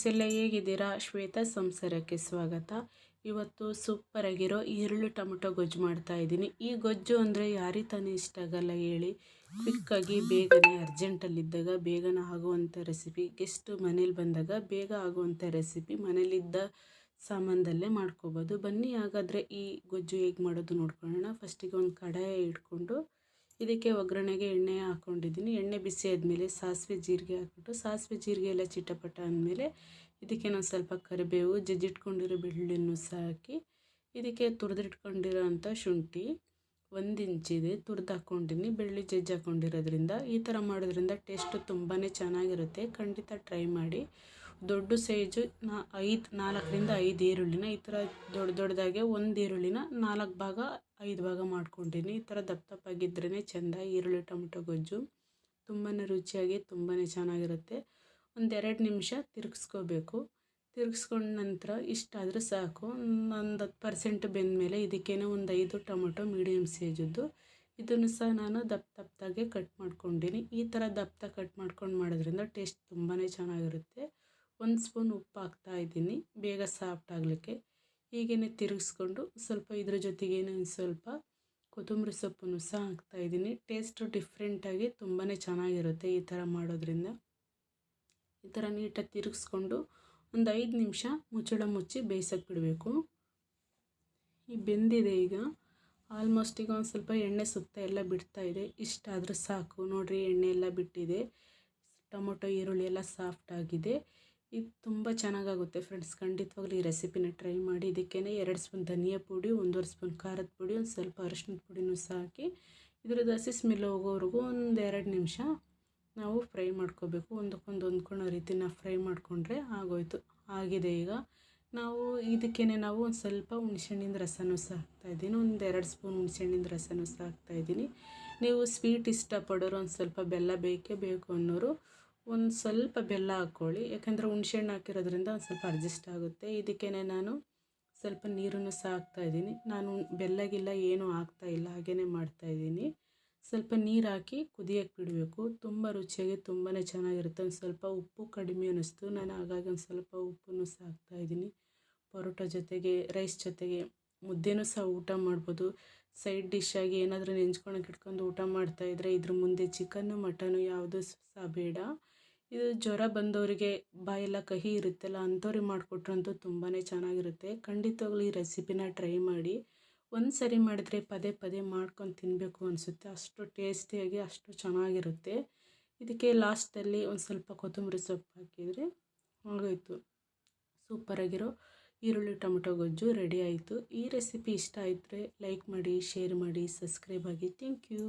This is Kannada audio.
ಫ್ರೆಂಡ್ಸ್ ಎಲ್ಲ ಹೇಗಿದ್ದೀರಾ? ಶ್ವೇತಾ ಸಂಸಾರಕ್ಕೆ ಸ್ವಾಗತ. ಇವತ್ತು ಸೂಪರಾಗಿರೋ ಈರುಳ್ಳಿ ಟೊಮೊಟೊ ಗೊಜ್ಜು ಮಾಡ್ತಾ ಇದ್ದೀನಿ. ಈ ಗೊಜ್ಜು ಅಂದರೆ ಯಾರಿಗೆ ತಾನೇ ಇಷ್ಟ ಆಗಲ್ಲ ಹೇಳಿ. ಕ್ವಿಕ್ಕಾಗಿ ಬೇಗನೆ ಅರ್ಜೆಂಟಲ್ಲಿದ್ದಾಗ ಬೇಗನೆ ಆಗುವಂಥ ರೆಸಿಪಿ, ಗೆಸ್ಟ್ ಮನೇಲಿ ಬಂದಾಗ ಬೇಗ ಆಗುವಂಥ ರೆಸಿಪಿ, ಮನೇಲಿದ್ದ ಸಾಮಾನದಲ್ಲೇ ಮಾಡ್ಕೋಬೋದು. ಬನ್ನಿ ಹಾಗಾದರೆ ಈ ಗೊಜ್ಜು ಹೇಗೆ ಮಾಡೋದು ನೋಡ್ಕೊಳ್ಳೋಣ. ಫಸ್ಟಿಗೆ ಒಂದು ಕಡಾಯಿ ಇಟ್ಕೊಂಡು ಇದಕ್ಕೆ ಒಗ್ಗರಣೆಗೆ ಎಣ್ಣೆ ಹಾಕ್ಕೊಂಡಿದ್ದೀನಿ. ಎಣ್ಣೆ ಬಿಸಿ ಆದಮೇಲೆ ಸಾಸಿವೆ ಜೀರಿಗೆ ಹಾಕ್ಬಿಟ್ಟು, ಸಾಸಿವೆ ಜೀರಿಗೆ ಎಲ್ಲ ಚಿಟಪಟ ಅಂದಮೇಲೆ ಇದಕ್ಕೆ ನಾನು ಸ್ವಲ್ಪ ಕರಿಬೇವು, ಜಜ್ಜಿಟ್ಕೊಂಡಿರೋ ಬೆಳ್ಳುಳ್ಳಿನೂ ಸಹ ಹಾಕಿ ಇದಕ್ಕೆ ತುರಿದಿಟ್ಕೊಂಡಿರೋ ಅಂಥ ಶುಂಠಿ 1 ಇಂಚಿದೆ ತುರಿದು ಹಾಕ್ಕೊಂಡಿನಿ. ಬೆಳ್ಳುಳ್ಳಿ ಜಜ್ಜಿ ಹಾಕ್ಕೊಂಡಿರೋದ್ರಿಂದ ಈ ಥರ ಮಾಡೋದ್ರಿಂದ ಟೇಸ್ಟು ತುಂಬಾ ಚೆನ್ನಾಗಿರುತ್ತೆ. ಖಂಡಿತ ಟ್ರೈ ಮಾಡಿ. ದೊಡ್ಡ ಸೈಜು 4ರಿಂದ 5 ಈರುಳ್ಳಿನ ಈ ಥರ ದೊಡ್ಡದಾಗೆ ಒಂದು ಈರುಳ್ಳಿನ 4 ಭಾಗ 5 ಭಾಗ ಮಾಡ್ಕೊಂಡಿನಿ. ಈ ಥರ ದಪ್ಪ ದಪ್ಪಾಗಿದ್ರೇ ಚೆಂದ ಈರುಳ್ಳಿ ಟೊಮೊಟೊ ಗೊಜ್ಜು. ತುಂಬಾ ರುಚಿಯಾಗಿ ತುಂಬಾ ಚೆನ್ನಾಗಿರುತ್ತೆ. 1-2 ನಿಮಿಷ ತಿರುಗಿಸ್ಕೋಬೇಕು. ತಿರುಗಿಸ್ಕೊಂಡ ನಂತರ ಇಷ್ಟಾದರೆ ಸಾಕು. ಒಂದು 10% ಬೆಂದಮೇಲೆ ಇದಕ್ಕೇನೆ ಒಂದು 5 ಟೊಮೊಟೊ ಮೀಡಿಯಮ್ ಸೈಜದ್ದು ಇದನ್ನು ಸಹ ನಾನು ದಪ್ಪದಾಗೆ ಕಟ್ ಮಾಡ್ಕೊಂಡಿನಿ. ಈ ಥರ ದಪ್ಪ ಕಟ್ ಮಾಡ್ಕೊಂಡು ಮಾಡೋದ್ರಿಂದ ಟೇಸ್ಟ್ ತುಂಬಾ ಚೆನ್ನಾಗಿರುತ್ತೆ. 1 ಸ್ಪೂನ್ ಉಪ್ಪು ಹಾಕ್ತಾಯಿದ್ದೀನಿ ಬೇಗ ಸಾಫ್ಟ್ ಆಗಲಿಕ್ಕೆ. ಹೀಗೇ ತಿರುಗಿಸ್ಕೊಂಡು ಸ್ವಲ್ಪ ಇದ್ರ ಜೊತೆಗೇನೆ ಒಂದು ಸ್ವಲ್ಪ ಕೊತ್ತಂಬರಿ ಸೊಪ್ಪನ್ನು ಸಹ ಹಾಕ್ತಾಯಿದ್ದೀನಿ. ಟೇಸ್ಟು ಡಿಫ್ರೆಂಟಾಗಿ ತುಂಬಾ ಚೆನ್ನಾಗಿರುತ್ತೆ ಈ ಥರ ಮಾಡೋದ್ರಿಂದ. ಈ ಥರ ನೀಟಾಗಿ ತಿರುಗಿಸ್ಕೊಂಡು ಒಂದು 5 ನಿಮಿಷ ಮುಚ್ಚಳ ಮುಚ್ಚಿ ಬೇಯಿಸೋಕೆ ಬಿಡಬೇಕು. ಈ ಬೆಂದಿದೆ ಈಗ ಆಲ್ಮೋಸ್ಟ್. ಈಗ ಒಂದು ಸ್ವಲ್ಪ ಎಣ್ಣೆ ಸುತ್ತ ಎಲ್ಲ ಬಿಡ್ತಾಯಿದೆ. ಇಷ್ಟಾದರೂ ಸಾಕು ನೋಡಿರಿ, ಎಣ್ಣೆ ಎಲ್ಲ ಬಿಟ್ಟಿದೆ. ಟೊಮೊಟೊ ಈರುಳ್ಳಿ ಎಲ್ಲ ಸಾಫ್ಟ್ ಆಗಿದೆ. ಇದು ತುಂಬ ಚೆನ್ನಾಗಾಗುತ್ತೆ ಫ್ರೆಂಡ್ಸ್. ಖಂಡಿತವಾಗ್ಲೂ ಈ ರೆಸಿಪಿನ ಟ್ರೈ ಮಾಡಿ. ಇದಕ್ಕೇನೆ 2 ಸ್ಪೂನ್ ಧನಿಯಾ ಪುಡಿ, 1.5 ಸ್ಪೂನ್ ಖಾರದ ಪುಡಿ, ಒಂದು ಸ್ವಲ್ಪ ಅರಿಶಿಣದ ಪುಡಿನೂ ಸಹ ಹಾಕಿ ಇದ್ರದ್ದು ಹಸಿ ಸ್ಮೆಲ್ ಹೋಗೋವರೆಗೂ ಒಂದು 2 ನಿಮಿಷ ನಾವು ಫ್ರೈ ಮಾಡ್ಕೋಬೇಕು. ಒಂದಕ್ಕೊಂದು ಹೊಂದ್ಕೊಳ್ಳೋ ರೀತಿ ನಾವು ಫ್ರೈ ಮಾಡಿಕೊಂಡ್ರೆ ಆಗೋಯ್ತು. ಆಗಿದೆ ಈಗ. ನಾವು ಇದಕ್ಕೇನೆ ನಾವು ಒಂದು ಸ್ವಲ್ಪ ಹುಣಸೆಹಣ್ಣಿನ ರಸನೂ ಸಹ ಹಾಕ್ತಾಯಿದ್ದೀನಿ. ಒಂದು 2 ಸ್ಪೂನ್ ಹುಣಸೆಹಣ್ಣಿನ ರಸನೂ ಸಹ ಹಾಕ್ತಾಯಿದ್ದೀನಿ. ನೀವು ಸ್ವೀಟ್ ಇಷ್ಟಪಡೋರು ಒಂದು ಸ್ವಲ್ಪ ಬೆಲ್ಲ ಬೇಕೇ ಬೇಕು ಅನ್ನೋರು ಒಂದು ಸ್ವಲ್ಪ ಬೆಲ್ಲ ಹಾಕ್ಕೊಳ್ಳಿ. ಯಾಕಂದರೆ ಹುಣಸೆಹಣ್ಣು ಹಾಕಿರೋದ್ರಿಂದ ಒಂದು ಸ್ವಲ್ಪ ಅಡ್ಜಸ್ಟ್ ಆಗುತ್ತೆ. ಇದಕ್ಕೇನೆ ನಾನು ಸ್ವಲ್ಪ ನೀರನ್ನು ಸಹ ಹಾಕ್ತಾಯಿದ್ದೀನಿ. ನಾನು ಬೆಲ್ಲಗಿಲ್ಲ ಏನೂ ಹಾಕ್ತಾಯಿಲ್ಲ, ಹಾಗೇ ಮಾಡ್ತಾಯಿದ್ದೀನಿ. ಸ್ವಲ್ಪ ನೀರು ಹಾಕಿ ಕುದಿಯೋಕ್ಕೆ ಬಿಡಬೇಕು. ತುಂಬ ರುಚಿಯಾಗಿ ತುಂಬಾ ಚೆನ್ನಾಗಿರುತ್ತೆ. ಒಂದು ಸ್ವಲ್ಪ ಉಪ್ಪು ಕಡಿಮೆ ಅನ್ನಿಸ್ತು, ನಾನು ಹಾಗಾಗಿ ಒಂದು ಸ್ವಲ್ಪ ಉಪ್ಪನ್ನು ಸಹ ಹಾಕ್ತಾಯಿದ್ದೀನಿ. ಪರೋಟ ಜೊತೆಗೆ, ರೈಸ್ ಜೊತೆಗೆ, ಮುದ್ದೆನೂ ಸಹ ಊಟ ಮಾಡ್ಬೋದು. ಸೈಡ್ ಡಿಶ್ಶಾಗಿ ಏನಾದರೂ ನೆಂಚ್ಕೊಳಕ್ಕೆ ಇಟ್ಕೊಂಡು ಊಟ ಮಾಡ್ತಾಯಿದ್ರೆ ಇದ್ರ ಮುಂದೆ ಚಿಕನ್ನು ಮಟನು ಯಾವುದೂ ಸಹ ಬೇಡ. ಇದು ಜ್ವರ ಬಂದವರಿಗೆ ಬಾಯೆಲ್ಲ ಕಹಿ ಇರುತ್ತಲ್ಲ ಅಂಥವ್ರಿಗೆ ಮಾಡಿಕೊಟ್ರಂತೂ ತುಂಬಾ ಚೆನ್ನಾಗಿರುತ್ತೆ. ಖಂಡಿತವಾಗ್ಲೂ ಈ ರೆಸಿಪಿನ ಟ್ರೈ ಮಾಡಿ. ಒಂದು ಸರಿ ಮಾಡಿದ್ರೆ ಪದೇ ಪದೇ ಮಾಡ್ಕೊಂಡು ತಿನ್ನಬೇಕು ಅನಿಸುತ್ತೆ. ಅಷ್ಟು ಟೇಸ್ಟಿಯಾಗಿ ಅಷ್ಟು ಚೆನ್ನಾಗಿರುತ್ತೆ. ಇದಕ್ಕೆ ಲಾಸ್ಟಲ್ಲಿ ಒಂದು ಸ್ವಲ್ಪ ಕೊತ್ತಂಬರಿ ಸೊಪ್ಪು ಹಾಕಿದರೆ ಆಗೋಯ್ತು. ಸೂಪರಾಗಿರೋ ಈರುಳ್ಳಿ ಟೊಮೊಟೊ ಗೊಜ್ಜು ರೆಡಿ ಆಯಿತು. ಈ ರೆಸಿಪಿ ಇಷ್ಟ ಆದರೆ ಲೈಕ್ ಮಾಡಿ, ಶೇರ್ ಮಾಡಿ, ಸಬ್ಸ್ಕ್ರೈಬ್ ಆಗಿ. Thank you.